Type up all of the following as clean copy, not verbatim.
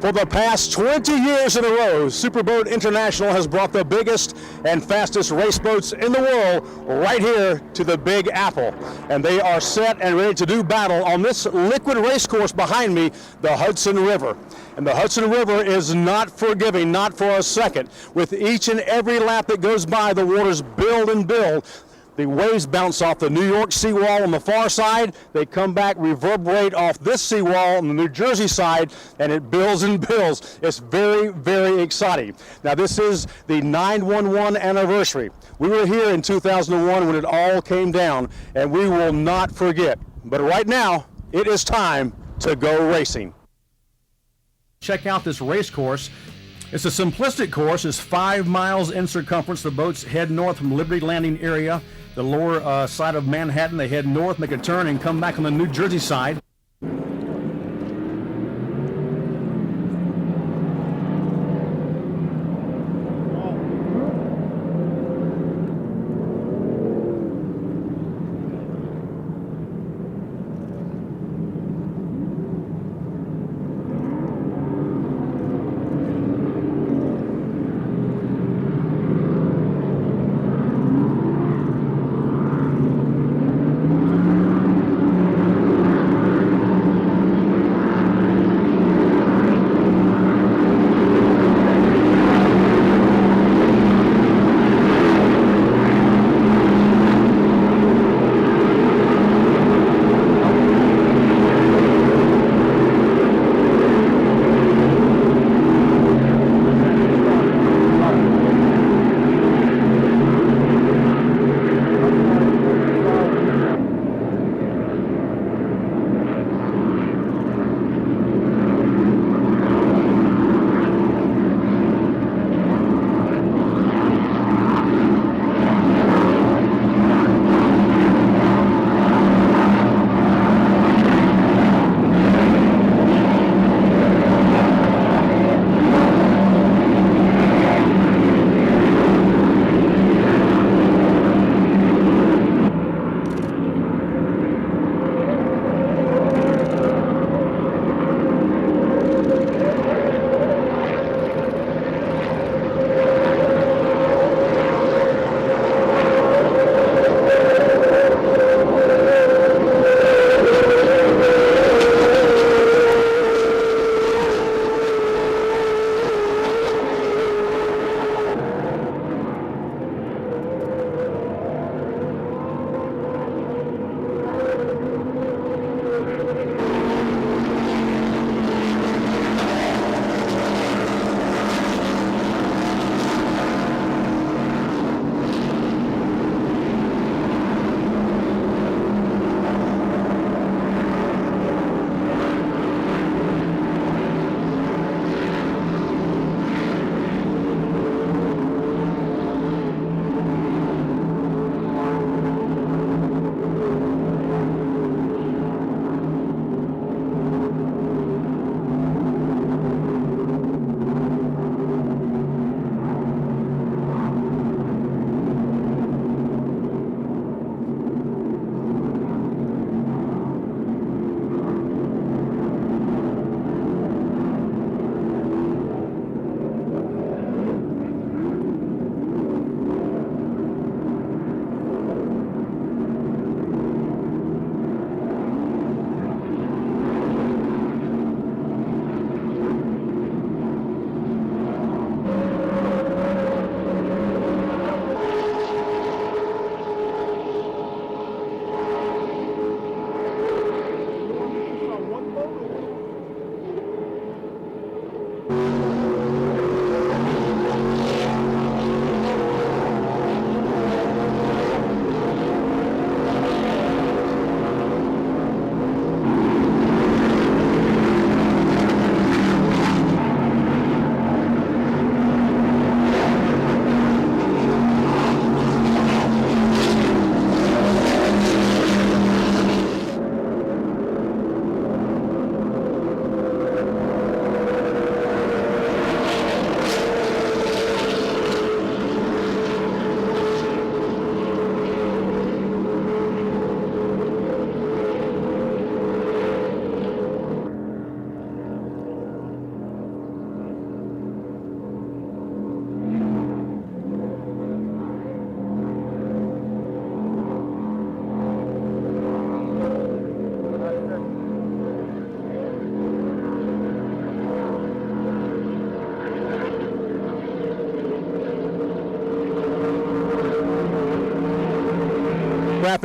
For the past 20 years in a row, Superboat International has brought the biggest and fastest race boats in the world right here to the Big Apple. And they are set and ready to do battle on this liquid race course behind me, the Hudson River. And the Hudson River is not forgiving, not for a second. With each and every lap that goes by, the waters build and build. The waves bounce off the New York seawall on the far side. They come back, reverberate off this seawall on the New Jersey side, and it builds and builds. It's very, very exciting. Now, this is the 911 anniversary. We were here in 2001 when it all came down, and we will not forget. But right now, it is time to go racing. Check out this race course. It's a simplistic course. It's 5 miles in circumference. The boats head north from Liberty Landing area, the lower side of Manhattan. They head north, make a turn, and come back on the New Jersey side.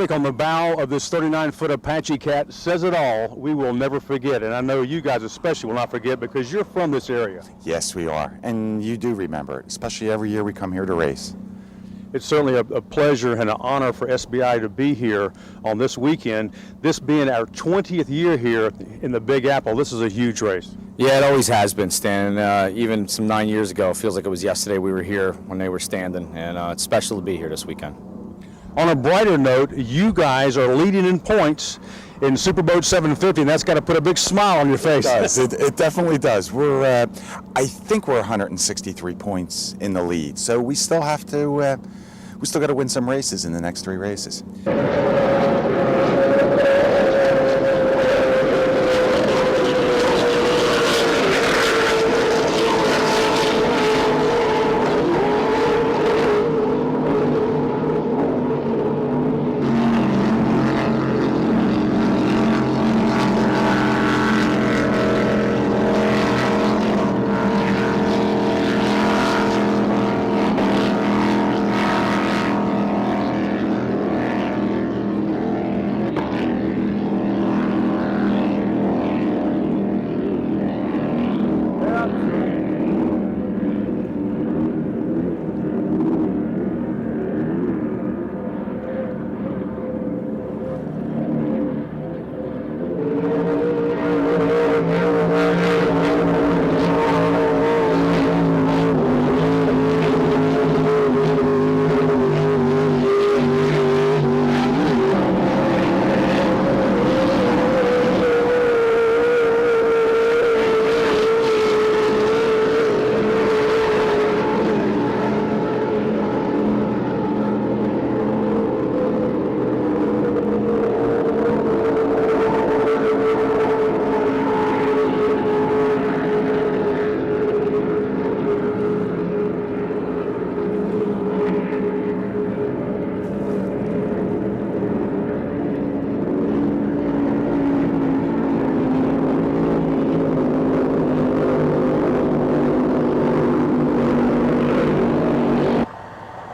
graphic on the bow of this 39-foot Apache Cat says it all. We will never forget, and I know you guys especially will not forget because you're from this area. Yes, we are, and you do remember it, especially every year we come here to race. It's certainly a pleasure and an honor for SBI to be here on this weekend. This being our 20th year here in the Big Apple, this is a huge race. Yeah, it always has been, Stan. Even some 9 years ago, it feels like it was yesterday we were here when they were standing, and it's special to be here this weekend. On a brighter note, you guys are leading in points in Superboat 750, and that's got to put a big smile on your face. It does. It definitely does. We're, I think we're 163 points in the lead, so we still have to, we still got to win some races in the next 3 races.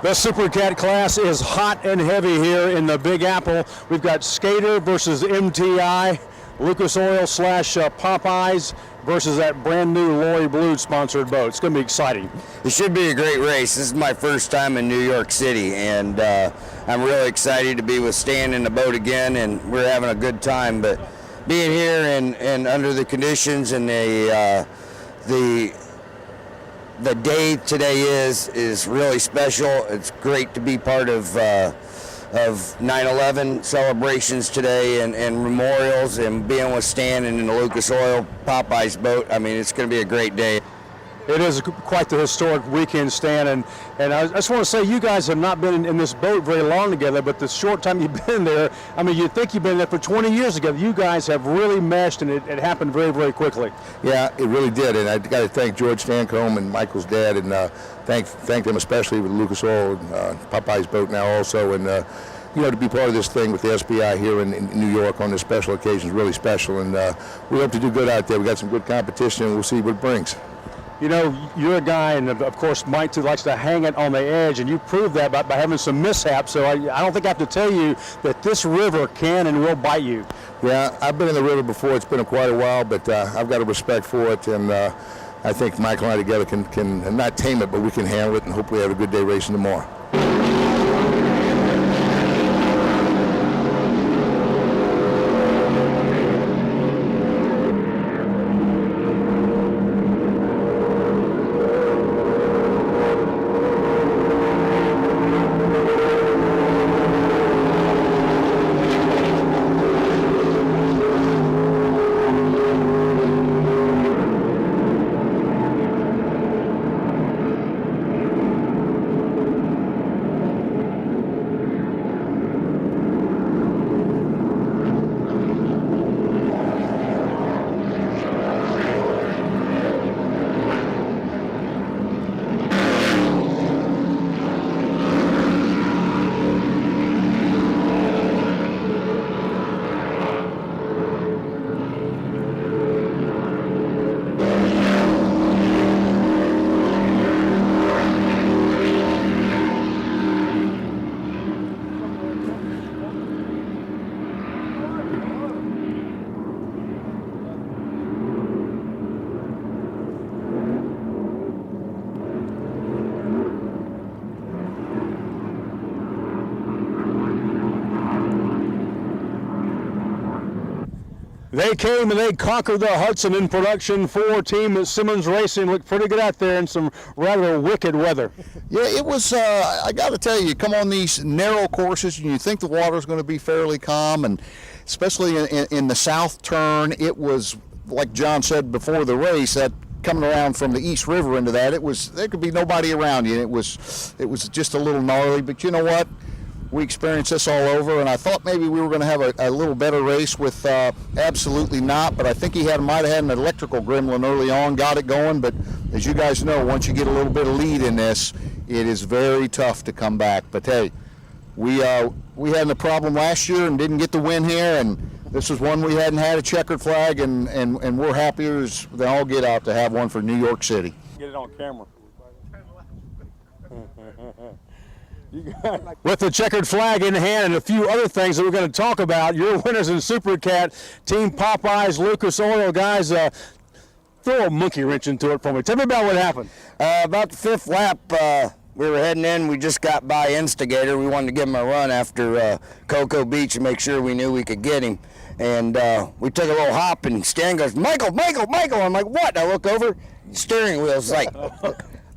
The Super Cat class is hot and heavy here in the Big Apple. We've got Skater versus MTI, Lucas Oil / Popeyes versus that brand new Lori Blue sponsored boat. It's going to be exciting. It should be a great race. This is my first time in New York City, and I'm really excited to be with Stan in the boat again, and we're having a good time. But being here and under the conditions and the day today is really special. It's great to be part of 9/11 celebrations today and memorials, and being with Stan and in the Lucas Oil Popeyes boat. I mean, it's going to be a great day. It is quite the historic weekend, Stan, and I just want to say you guys have not been in this boat very long together, but the short time you've been there, I mean, you'd think you've been there for 20 years together. You guys have really meshed, and it happened very, very quickly. Yeah, it really did, and I got to thank George Stancombe and Michael's dad, and thank them especially with Lucas Oil and Popeye's boat now also, and you know, to be part of this thing with the SBI here in New York on this special occasion is really special, and we hope to do good out there. We got some good competition, and we'll see what it brings. You know, you're a guy, and of course Mike too likes to hang it on the edge, and you proved that by having some mishaps, so I don't think I have to tell you that this river can and will bite you. Yeah, I've been in the river before. It's been quite a while, but I've got a respect for it, and I think Michael and I together can not tame it, but we can handle it, and hopefully have a good day racing tomorrow. They came and they conquered the Hudson in production 4 team at Simmons Racing. Looked pretty good out there in some rather wicked weather. Yeah, it was, I got to tell you come on these narrow courses and you think the water's going to be fairly calm, and especially in the south turn, it was, like John said before the race, that coming around from the East River into that, there could be nobody around you. It was just a little gnarly, but you know what? We experienced this all over, and I thought maybe we were going to have a little better race with absolutely not, but I think he might have had an electrical gremlin early on, got it going, but as you guys know, once you get a little bit of lead in this, it is very tough to come back. But hey, we had a problem last year and didn't get the win here, and this was one we hadn't had a checkered flag, and we're happier as they all get out to have one for New York City. Get it on camera. With the checkered flag in hand and a few other things that we're going to talk about, your winners in Super Cat, Team Popeyes, Lucas Oil. Guys, throw a monkey wrench into it for me. Tell me about what happened. About the 5th lap, we were heading in. We just got by Instigator. We wanted to give him a run after Cocoa Beach and make sure we knew we could get him. And we took a little hop, and Stan goes, Michael, Michael, Michael. I'm like, what? I look over, steering wheel's like...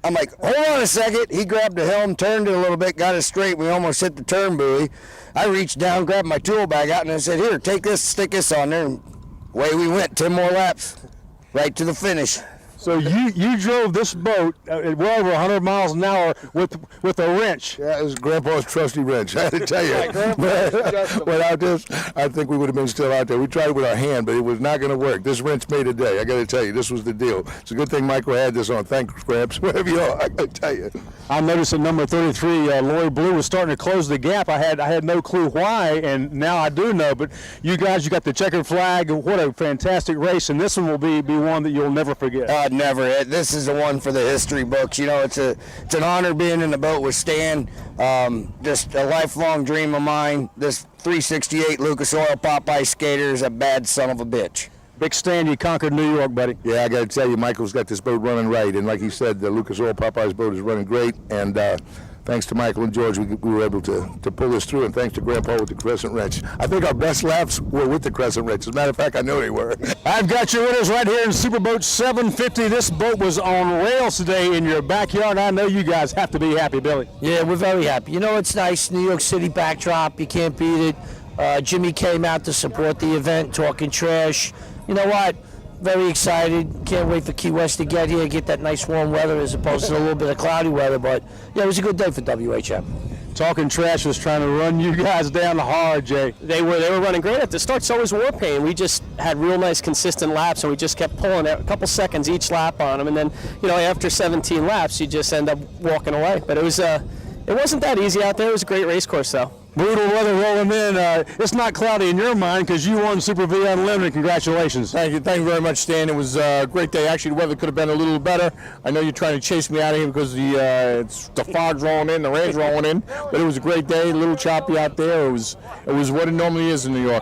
I'm like, hold on a second. He grabbed the helm, turned it a little bit, got it straight. We almost hit the turn buoy. I reached down, grabbed my tool bag out, and I said, here, take this, stick this on there. And away we went, 10 more laps, right to the finish. So you drove this boat at well over 100 miles an hour with a wrench. Yeah, it was Grandpa's trusty wrench. I had to tell you. Without this, I think we would have been still out there. We tried it with our hand, but it was not going to work. This wrench made a day. I got to tell you, this was the deal. It's a good thing Michael had this on. Thanks, Gramps. Whatever you are, I got to tell you. I noticed at number 33, Lori Blue was starting to close the gap. I had no clue why, and now I do know. But you guys, you got the checkered flag. What a fantastic race, and this one will be one that you'll never forget. Never. This is the one for the history books. You know, it's an honor being in the boat with Stan. Just a lifelong dream of mine. This 368 Lucas Oil Popeye skater is a bad son of a bitch. Big Stan, you conquered New York, buddy. Yeah, I got to tell you, Michael's got this boat running right, and like he said, the Lucas Oil Popeye's boat is running great, and thanks to Michael and George, we were able to pull this through, and thanks to Grandpa with the crescent wrench. I think our best laps were with the crescent wrench. As a matter of fact, I know they were. I've got your winners right here in Superboat 750. This boat was on rails today in your backyard. I know you guys have to be happy, Billy. Yeah, we're very happy. You know, it's nice, New York City backdrop. You can't beat it. Jimmy came out to support the event, talking trash. You know what? Very excited. Can't wait for Key West to get here, get that nice warm weather as opposed to a little bit of cloudy weather. But yeah, it was a good day for WHM. Talking Trash was trying to run you guys down hard, Jay. They were running great at the start. So was Warpaint. We just had real nice consistent laps, and we just kept pulling a couple seconds each lap on them. And then, you know, after 17 laps, you just end up walking away. But it wasn't that easy out there. It was a great race course, though. Brutal weather rolling in. It's not cloudy in your mind because you won Super V Unlimited. Congratulations. Thank you very much, Stan. It was a great day. Actually, the weather could have been a little better. I know you're trying to chase me out of here because the fog's rolling in, the rain's rolling in, but it was a great day. A little choppy out there. It was what it normally is in New York.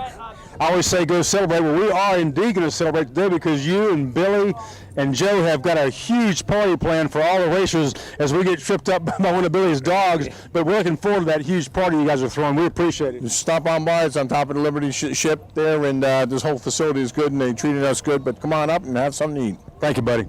I always say go celebrate. Well, we are indeed going to celebrate today because you and Billy and Joe have got a huge party planned for all the racers as we get tripped up by one of Billy's dogs. But we're looking forward to that huge party you guys are throwing. We appreciate it. Just stop on by. It's on top of the Liberty ship there, and this whole facility is good, and they treated us good. But come on up and have something to eat. Thank you, buddy.